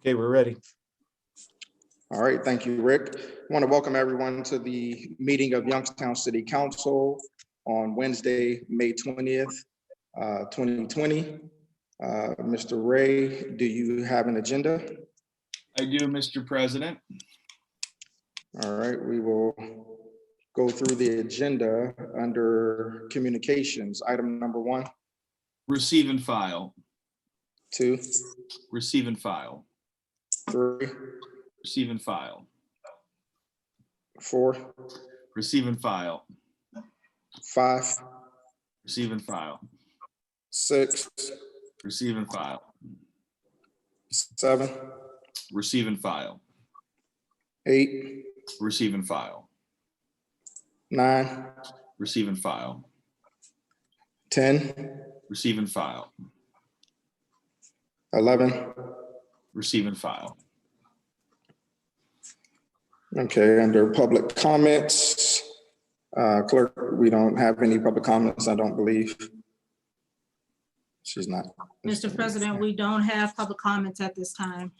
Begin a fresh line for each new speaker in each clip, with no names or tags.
Okay, we're ready.
All right, thank you, Rick. I want to welcome everyone to the meeting of Youngstown City Council on Wednesday, May 20th, 2020. Mr. Ray, do you have an agenda?
I do, Mr. President.
All right, we will go through the agenda under communications. Item number 1,
Receive and file.
2,
Receive and file.
3,
Receive and file.
4,
Receive and file.
5,
Receive and file.
6,
Receive and file.
7,
Receive and file.
8,
Receive and file.
9,
Receive and file.
10,
Receive and file.
11.
Receive and file.
Okay, under public comments, clerk, we don't have any public comments, I don't believe. She's not.
Mr. President, we don't have public comments at this time.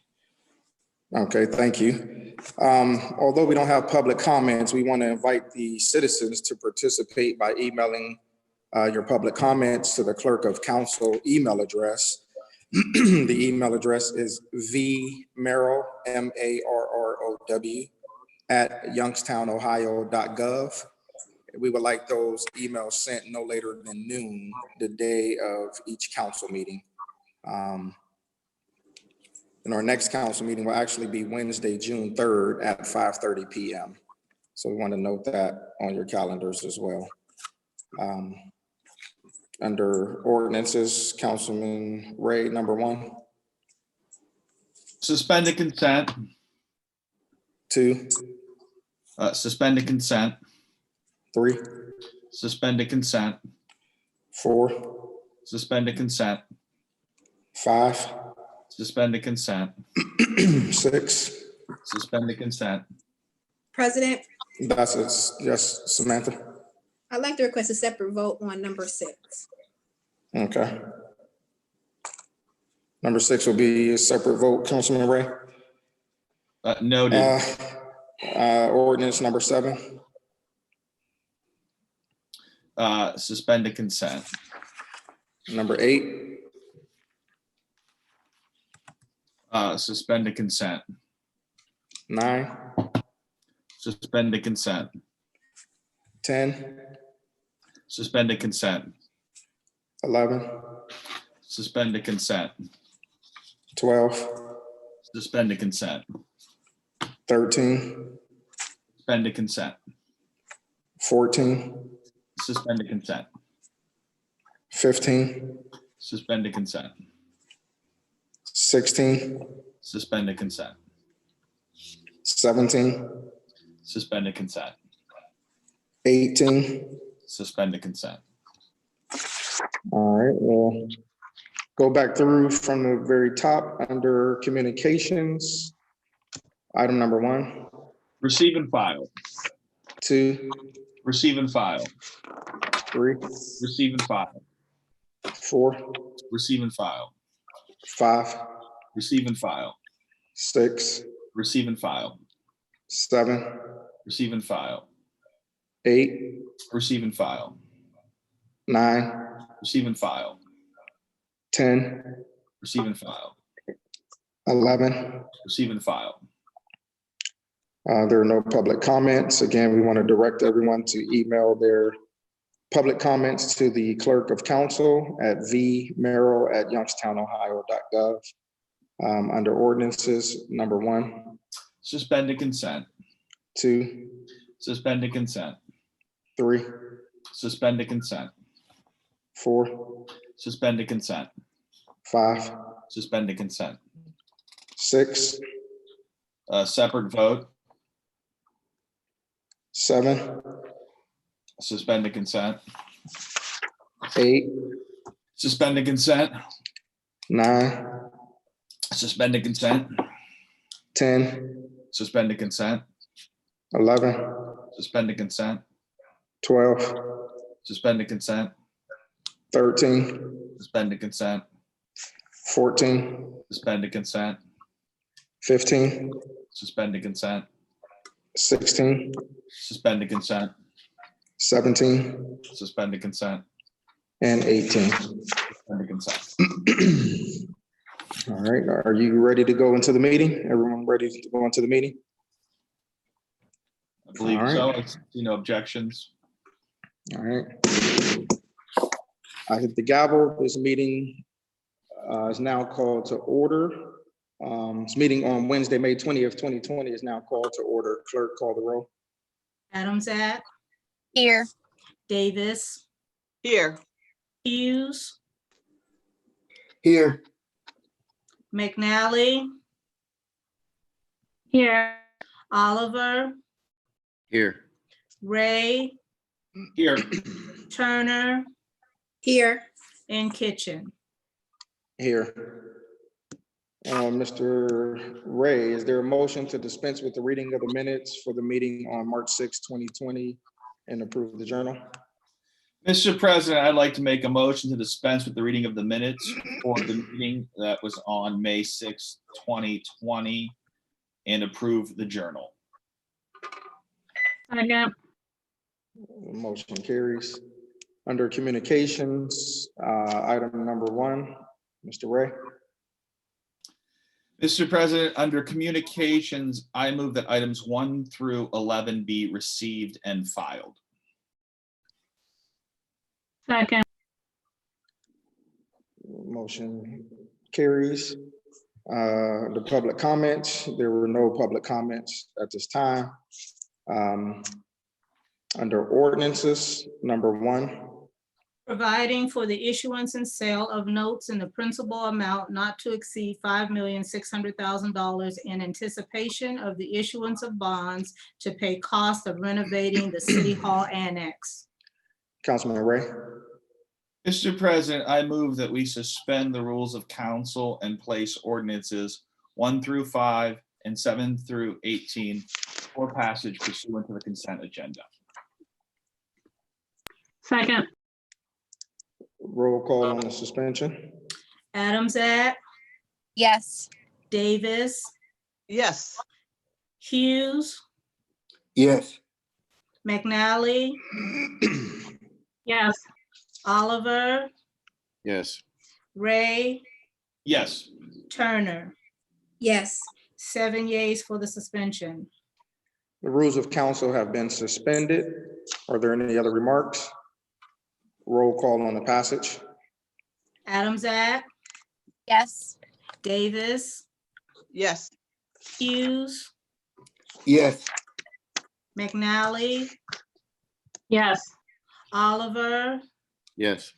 Okay, thank you. Although we don't have public comments, we want to invite the citizens to participate by emailing your public comments to the clerk of council email address. The email address is vmarrow, MARROW, at youngstownohio.gov. We would like those emails sent no later than noon, the day of each council meeting. And our next council meeting will actually be Wednesday, June 3rd at 5:30 p.m. So we want to note that on your calendars as well. Under ordinances, Councilman Ray, number 1.
Suspended consent.
2,
Suspended consent.
3,
Suspended consent.
4,
Suspended consent.
5,
Suspended consent.
6.
Suspended consent.
President,
That's yes, Samantha.
I'd like to request a separate vote on number 6.
Okay. Number 6 will be a separate vote, Councilman Ray.
Noted.
Ordinance number 7.
Suspended consent.
Number 8.
Suspended consent.
9.
Suspended consent.
10.
Suspended consent.
11.
Suspended consent.
12.
Suspended consent.
13.
Suspended consent.
14.
Suspended consent.
15.
Suspended consent.
16.
Suspended consent.
17.
Suspended consent.
18.
Suspended consent.
All right, we'll go back through from the very top under communications. Item number 1.
Receive and file.
2,
Receive and file.
3,
Receive and file.
4,
Receive and file.
5,
Receive and file.
6,
Receive and file.
7,
Receive and file.
8,
Receive and file.
9,
Receive and file.
10,
Receive and file.
11.
Receive and file.
There are no public comments. Again, we want to direct everyone to email their public comments to the clerk of council at vmerrill@youngstownohio.gov. Under ordinances, number 1,
Suspended consent.
2,
Suspended consent.
3,
Suspended consent.
4,
Suspended consent.
5,
Suspended consent.
6,
Separate vote.
7,
Suspended consent.
8,
Suspended consent.
9,
Suspended consent.
10,
Suspended consent.
11,
Suspended consent.
12,
Suspended consent.
13,
Suspended consent.
14,
Suspended consent.
15,
Suspend the consent.
16,
Suspend the consent.
17,
Suspend the consent.
and 18.
Suspend the consent.
All right, are you ready to go into the meeting? Everyone ready to go into the meeting?
I believe
All right.
so. I see no objections.
All right. I hit the gavel. This meeting is now called to order. This meeting on Wednesday, May 20th, 2020 is now called to order. Clerk, call the roll.
Adamzat,
Here.
Davis,
Here.
Hughes,
Here.
McNally,
Here.
Oliver,
Here.
Ray,
Here.
Turner,
Here.
and Kitchen.
Here. Mr. Ray, is there a motion to dispense with the reading of the minutes for the meeting on March 6, 2020 and approve the journal?
Mr. President, I'd like to make a motion to dispense with the reading of the minutes for the meeting that was on May 6, 2020 and approve the journal.
Second.
Motion carries. Under communications, item number 1, Mr. Ray.
Mr. President, under communications, I move that items 1 through 11 be received and filed.
Second.
Motion carries. The public comments, there were no public comments at this time. Under ordinances, number 1,
Providing for the issuance and sale of notes in the principal amount not to exceed $5,600,000 in anticipation of the issuance of bonds to pay cost of renovating the City Hall Annex.
Councilman Ray.
Mr. President, I move that we suspend the rules of council and place ordinances 1 through 5 and 7 through 18 for passage pursuant to the consent agenda.
Second.
Roll call on the suspension.
Adamzat,
Yes.
Davis,
Yes.
Hughes,
Yes.
McNally,
Yes.
Oliver,
Yes.
Ray,
Yes.
Turner.
Yes.
7 yeas for the suspension.
The rules of council have been suspended. Are there any other remarks? Roll call on the passage.
Adamzat,
Yes.
Davis,
Yes.
Hughes,
Yes.
McNally,
Yes.
Oliver,
Yes.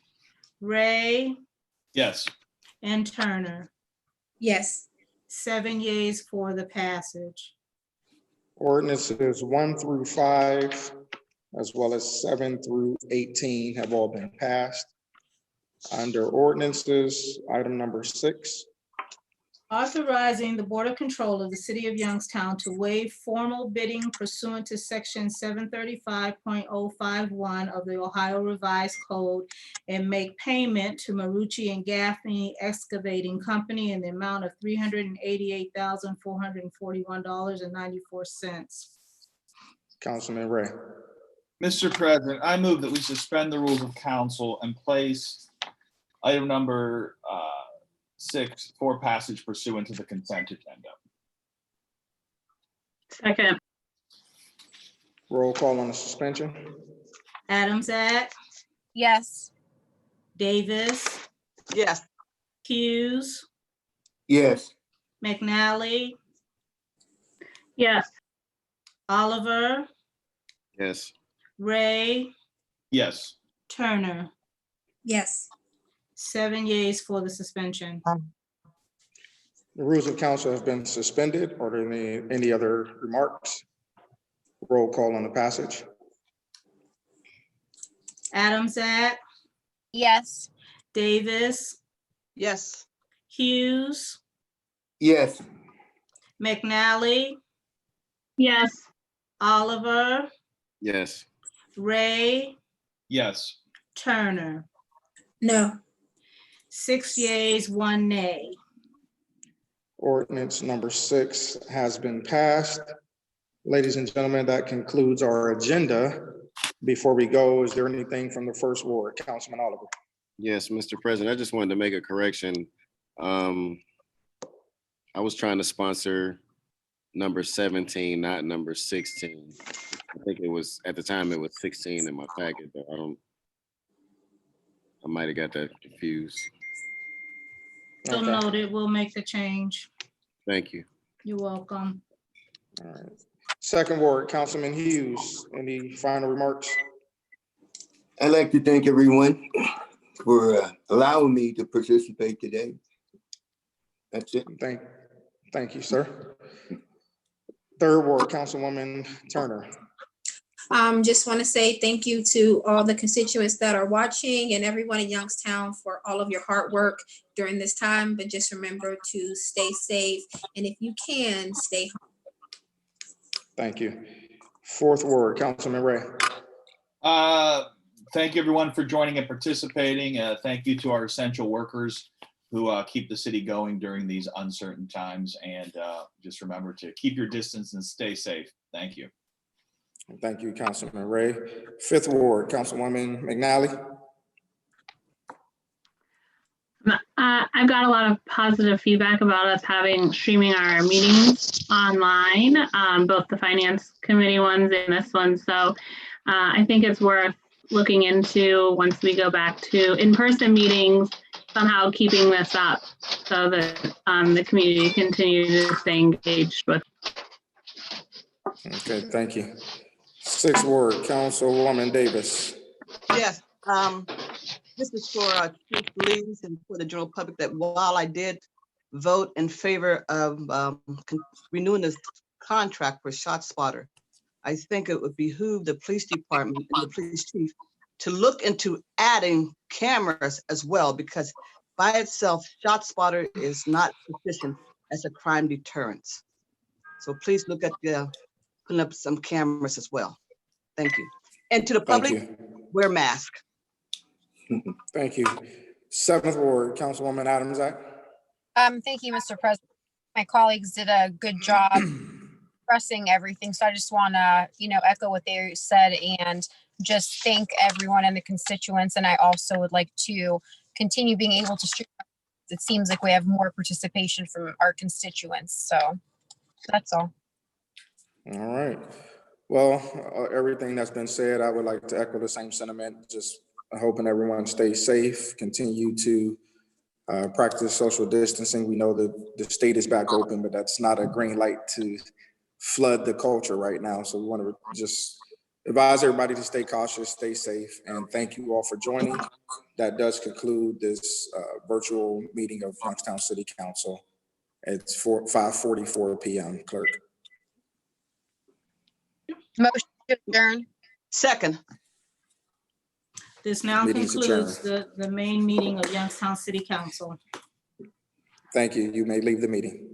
Ray,
Yes.
and Turner.
Yes.
7 yeas for the passage.
Ordinances 1 through 5, as well as 7 through 18 have all been passed. Under ordinances, item number 6,
Authorizing the Board of Control of the City of Youngstown to waive formal bidding pursuant to section 735.051 of the Ohio Revised Code and make payment to Marucci and Gaffney Excavating Company in the amount of $388,441.94.
Councilman Ray.
Mr. President, I move that we suspend the rules of council and place item number 6 for passage pursuant to the consent agenda.
Second.
Roll call on the suspension.
Adamzat,
Yes.
Davis,
Yes.
Hughes,
Yes.
McNally,
Yes.
Oliver,
Yes.
Ray,
Yes.
Turner.
Yes.
7 yeas for the suspension.
The rules of council have been suspended. Are there any other remarks? Roll call on the passage.
Adamzat,
Yes.
Davis,
Yes.
Hughes,
Yes.
McNally,
Yes.
Oliver,
Yes.
Ray,
Yes.
Turner.
No.
6 yeas, 1 nay.
Ordinance number 6 has been passed. Ladies and gentlemen, that concludes our agenda. Before we go, is there anything from the first ward? Councilman Oliver.
Yes, Mr. President, I just wanted to make a correction. I was trying to sponsor number 17, not number 16. I think it was, at the time, it was 16 in my packet, but I might have got that confused.
So
Okay.
noted, we'll make the change.
Thank you.
You're welcome.
All right. Second ward, Councilman Hughes, any final remarks?
I'd like to thank everyone for allowing me to participate today. That's it.
Thank you, sir. Third ward, Councilwoman Turner.
Just want to say thank you to all the constituents that are watching and everyone in Youngstown for all of your hard work during this time. But just remember to stay safe, and if you can, stay home.
Thank you. Fourth ward, Councilman Ray.
Thank you, everyone, for joining and participating. Thank you to our essential workers who keep the city going during these uncertain times. And just remember to keep your distance and stay safe. Thank you.
Thank you, Councilman Ray. Fifth ward, Councilwoman McNally.
I've got a lot of positive feedback about us streaming our meetings online, both the finance committee ones and this one. So I think it's worth looking into once we go back to in-person meetings, somehow keeping this up so that the community continues to stay engaged with.
Okay, thank you. Sixth ward, Councilwoman Davis.
Yes. This is for Chief Lees and for the general public, that while I did vote in favor of renewing this contract for ShotSpotter, I think it would behoove the police department and the police chief to look into adding cameras as well, because by itself, ShotSpotter is not sufficient as a crime deterrence. So please look at putting up some cameras as well. Thank you. And to the
Thank
public,
you.
wear mask.
Thank you. Seventh ward, Councilwoman Adams.
Thank you, Mr. President. My colleagues did a good job expressing everything. So I just want to, echo what they said and just thank everyone and the constituents. And I also would like to continue being able to stream. It seems like we have more participation from our constituents. So that's all.
All right. Well, everything that's been said, I would like to echo the same sentiment. Just hoping everyone stays safe, continue to practice social distancing. We know that the state is back open, but that's not a green light to flood the culture right now. So we want to just advise everybody to stay cautious, stay safe, and thank you all for joining. That does conclude this virtual meeting of Youngstown City Council. It's 5:44 p.m. Clerk.
Motion to adjourn.
Second.
This now
Meeting's
concludes
adjourned.
the main meeting of Youngstown City Council.
Thank you. You may leave the meeting.